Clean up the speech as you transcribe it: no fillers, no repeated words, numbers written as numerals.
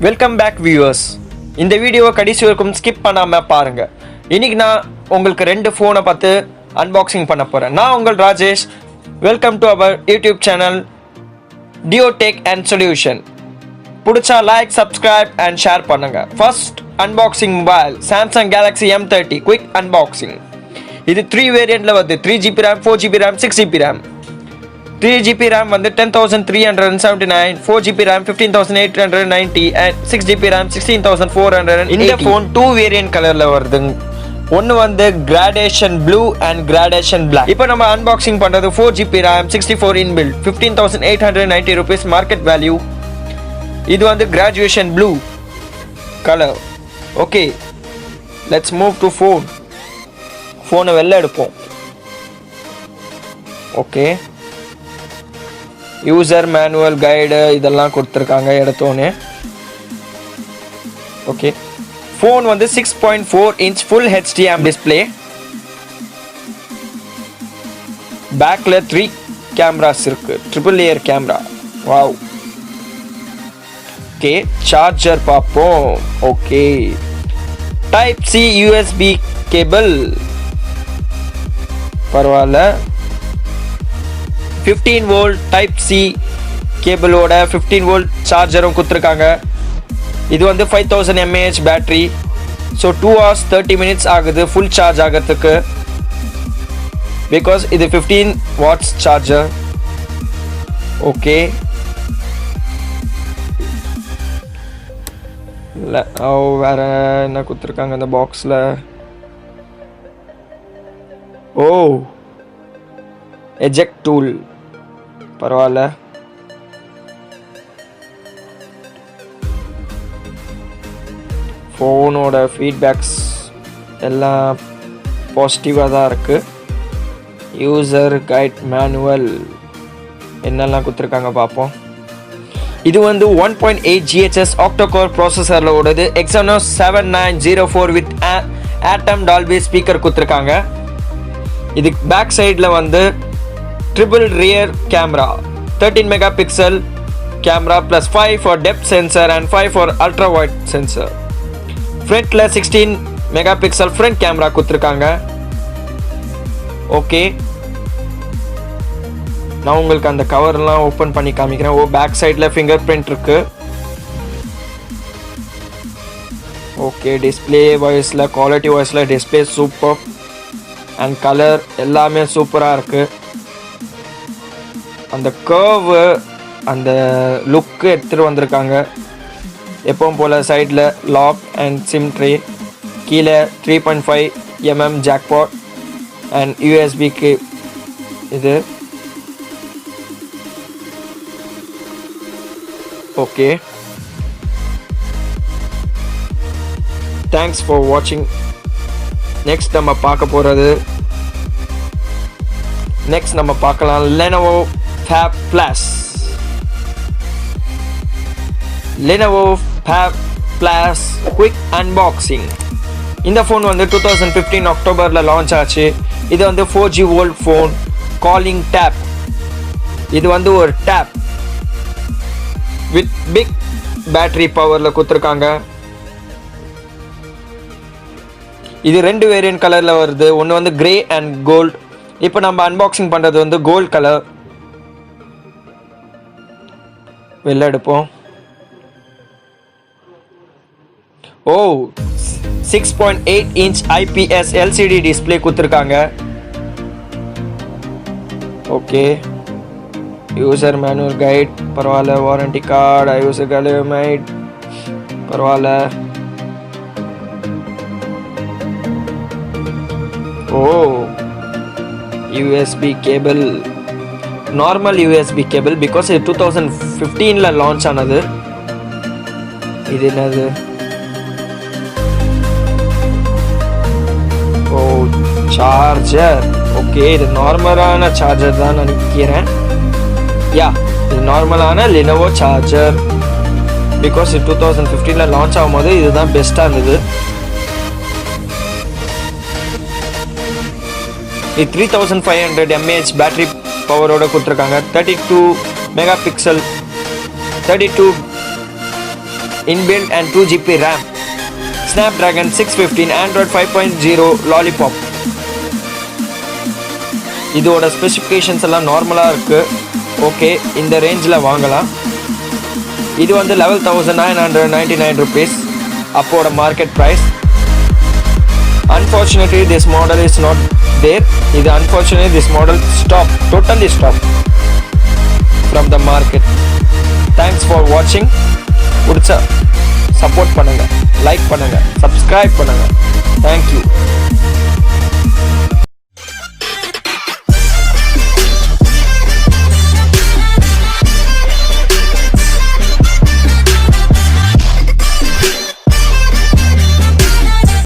Welcome back viewers. இந்த வீடியோவை கடைசி வரைக்கும் ஸ்கிப் பண்ணாமல் பாருங்கள். இன்றைக்கி நான் உங்களுக்கு 2 ஃபோனை பார்த்து அன்பாக்சிங் பண்ண போகிறேன். நான் உங்கள் Rajesh. Welcome to our YouTube channel டியோடெக் அண்ட் சொல்யூஷன். பிடிச்சா லைக், சப்ஸ்கிரைப் அண்ட் ஷேர் பண்ணுங்கள். First unboxing mobile Samsung Galaxy M30 quick unboxing. இது 3 வேரியண்ட்டில் வருது. 3GB RAM, 4GB RAM, 6GB RAM. 3GB RAM வந்து 10,379, 4GB RAM 15,890 and 6GB RAM 16,400. இந்த phone 2 variant கலரில் வருது. ஒன்று வந்து Gradation Blue and Gradation Black. இப்போ நம்ம அன்பாக்சிங் பண்ணுறது 4GB RAM 64 inbuilt, 15,890 rupees market value. இது வந்து Graduation Blue colour. Okay, let's move to phone. ஃபோனை வெளில எடுப்போம். ஓகே, யூசர் மேனுவல் கைடு இதெல்லாம் கொடுத்துருக்காங்க எடுத்தோன்னே. ஓகே, ஃபோன் வந்து 6.4 inch ஃபுல் HDR டிஸ்பிளே. பேக்கில் 3 கேமராஸ் இருக்கு, triple layer camera. Wow. Okay, charger பார்ப்போம். Okay, type C USB cable, பரவாயில்ல. 15 வோல்ட் டைப் சி கேபிளோட 15 வோல்ட் சார்ஜரும் கொடுத்துருக்காங்க. இது வந்து 5000 mAh battery. So 2 hours 30 minutes ஆகுது ஃபுல் சார்ஜ் ஆகிறதுக்கு. பிகாஸ் இது 15 watts சார்ஜர். ஓகே, இல்லை வேற என்ன கொடுத்துருக்காங்க அந்த பாக்ஸில்? ஓ, எஜெக்ட் டூல், பரவாயில்ல. ஃபோனோட ஃபீட்பேக்ஸ் எல்லாம் பாசிட்டிவாக தான் இருக்குது. யூசர் கைட் மேனுவல் என்னெல்லாம் கொடுத்துருக்காங்க பார்ப்போம். இது வந்து 1.8 GHz ஆக்டோகோர் ப்ராசஸரில் ஓடுது. Exynos 7904 with Atmos Dolby speaker கொடுத்துருக்காங்க. இது பேக் சைடில் வந்து triple rear camera, 13 megapixel camera plus 5 for depth sensor and 5 for ultra wide sensor. ஃப்ரண்ட்டில் 16 மெகாபிக்சல் ஃப்ரண்ட் கேமரா கொடுத்துருக்காங்க. ஓகே, நான் உங்களுக்கு அந்த கவர்லாம் ஓப்பன் பண்ணி காமிக்கிறேன். ஓ, பேக் சைடில் ஃபிங்கர் பிரிண்ட் இருக்கு. ஓகே, டிஸ்பிளே வாய்ஸில், குவாலிட்டி வாய்ஸில் டிஸ்பிளே சூப்பர் அண்ட் கலர் எல்லாமே சூப்பராக இருக்குது. அந்த கர்வு, அந்த லுக்கு எடுத்துகிட்டு வந்திருக்காங்க. எப்பவும் போல் சைடில் லாக் அண்ட் சிம் ட்ரே, கீழே 3.5 mm ஜாக்பாட் அண்ட் யூஎஸ்பிக்கு இது. ஓகே, தேங்க்ஸ் ஃபார் வாட்சிங். நெக்ஸ்ட் நம்ம பார்க்கலாம் lenovo bhab plus. lenovo bhab plus quick unboxing. இந்த ஃபோன் வந்து 2015 அக்டோபரில் லான்ச் ஆச்சு. இது வந்து 4G volt phone. Calling tape, இது வந்து ஒரு டேப் வித் பிக் பேட்டரி பவரில் கொடுத்துருக்காங்க. இது 2 வேரியன்ட் கலரில் வருது. ஒன்று வந்து கிரே அண்ட் கோல்டு. இப்போ நம்ம அன்பாக்சிங் பண்ணுறது வந்து கோல்ட் கலர். வெளில எடுப்போம். Oh, 6.8 inch IPS LCD display கொடுத்துருக்காங்க. ஓகே, யூசர் மேனுவல் கைட், பரவாயில்ல. வாரண்டி கார்டு, யூசர் கைட், பரவாயில்ல. Oh, USB cable, normal USB cable. Because இது 2015 லான்ச் ஆனது. இது என்னது? ஓ, சார்ஜர். ஓகே, இது நார்மலான சார்ஜர் தான் நினைக்கிறேன். யா, இது நார்மலான lenovo சார்ஜர். பிகாஸ் இது 2015 லான்ச் ஆகும்போது இதுதான் பெஸ்ட்டாக இருந்தது. இது 3500 mAh பேட்டரி பவரோட கொடுத்துருக்காங்க. 32 megapixel 32 inbuilt and 2 GB RAM. Snapdragon 615 Android 5.0 Lollipop. இதோட ஸ்பெசிஃபிகேஷன்ஸ் எல்லாம் நார்மலாக இருக்குது. ஓகே, இந்த ரேஞ்சில் வாங்கலாம். இது வந்து 11,999 rupees அப்போட market price. Unfortunately this model is not there. Unfortunately this model totally stopped from the market. Thanks for watching. பிடிச்சா சப்போர்ட் பண்ணுங்கள், லைக் பண்ணுங்கள், சப்ஸ்கிரைப் பண்ணுங்கள். Thank you.